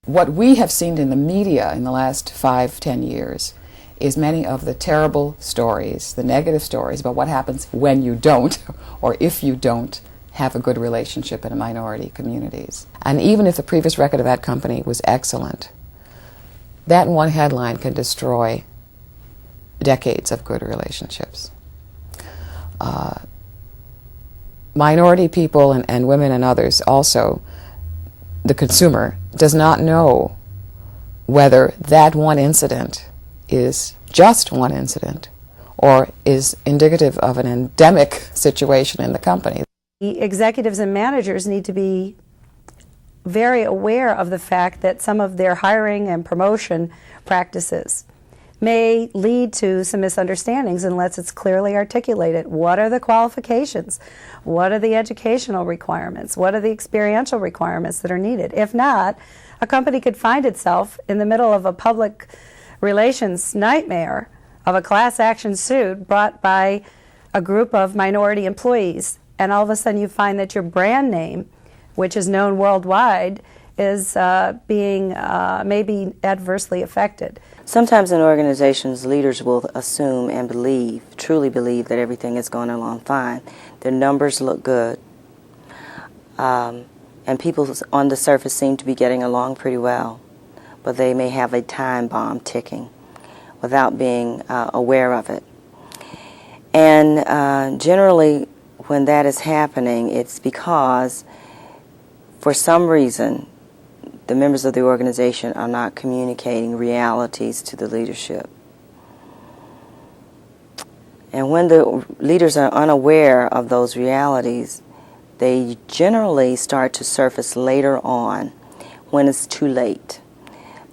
What we have seen in the media in the last 5-10 years is many of the terrible stories, the negative stories about what happens when you don't, or if you don't, have a good relationship in minority communities. And even if the previous record of that company was excellent, that one headline can destroy decades of good relationships. Minority people and women and others also, the consumer, does not know whether that one incident is just one incident or is indicative of an endemic situation in the company. The executives and managers need to be very aware of the fact that some of their hiring and promotion practices may lead to some misunderstandings unless it's clearly articulated. What are the qualifications? What are the educational requirements? What are the experiential requirements that are needed? If not, a company could find itself in the middle of a public relations nightmare of a class action suit brought by a group of minority employees, and all of a sudden you find that your brand name, which is known worldwide, is being maybe adversely affected. Sometimes in organizations, leaders will assume and believe, truly believe, that everything is going along fine. Their numbers look good, and people on the surface seem to be getting along pretty well, but they may have a time bomb ticking without being aware of it. And generally, when that is happening, it's because, for some reason, the members of the organization are not communicating realities to the leadership. And when the leaders are unaware of those realities, they generally start to surface later on when it's too late.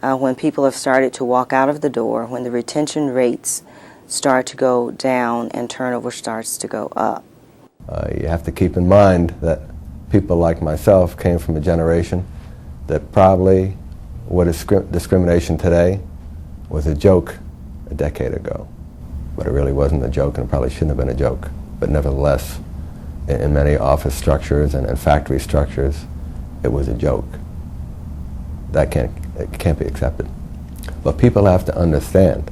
When people have started to walk out of the door, when the retention rates start to go down and turnover starts to go up. You have to keep in mind that people like myself came from a generation that probably what is discrimination today was a joke a decade ago. But it really wasn't a joke, and it probably shouldn't have been a joke. But nevertheless, in many office structures and factory structures, it was a joke. That can't be accepted. But people have to understand,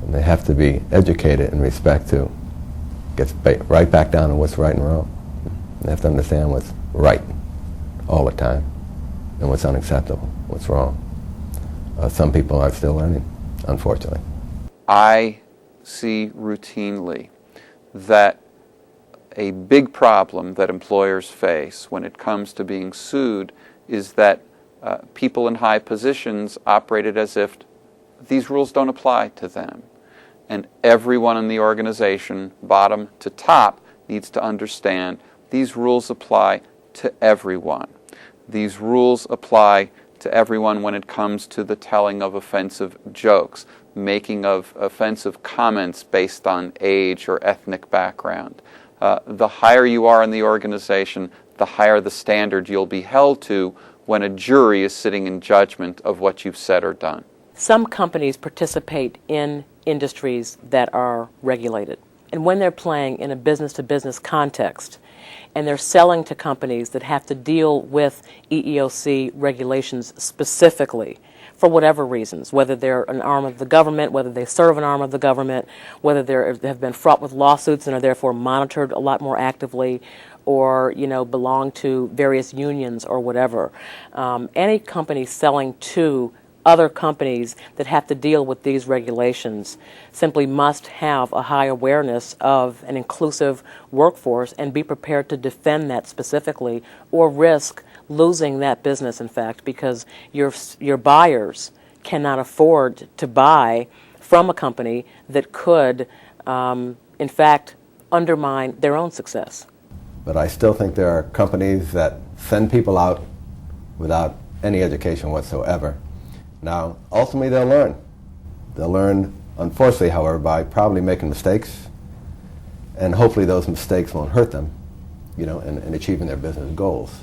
and they have to be educated in respect to, gets right back down to what's right and wrong. They have to understand what's right all the time and what's unacceptable, what's wrong. Some people are still learning, unfortunately. I see routinely that a big problem that employers face when it comes to being sued is that people in high positions operated as if these rules don't apply to them. And everyone in the organization, bottom to top, needs to understand these rules apply to everyone. These rules apply to everyone when it comes to the telling of offensive jokes, making of offensive comments based on age or ethnic background. The higher you are in the organization, the higher the standard you'll be held to when a jury is sitting in judgment of what you've said or done. Some companies participate in industries that are regulated. And when they're playing in a business-to-business context, and they're selling to companies that have to deal with EEOC regulations specifically, for whatever reasons, whether they're an arm of the government, whether they serve an arm of the government, whether they have been fraught with lawsuits and are therefore monitored a lot more actively, or belong to various unions or whatever. Any company selling to other companies that have to deal with these regulations simply must have a high awareness of an inclusive workforce and be prepared to defend that specifically, or risk losing that business, in fact, because your buyers cannot afford to buy from a company that could, in fact, undermine their own success. But I still think there are companies that send people out without any education whatsoever. Now, ultimately they'll learn. They'll learn, unfortunately, however, by probably making mistakes, and hopefully those mistakes won't hurt them, in achieving their business goals.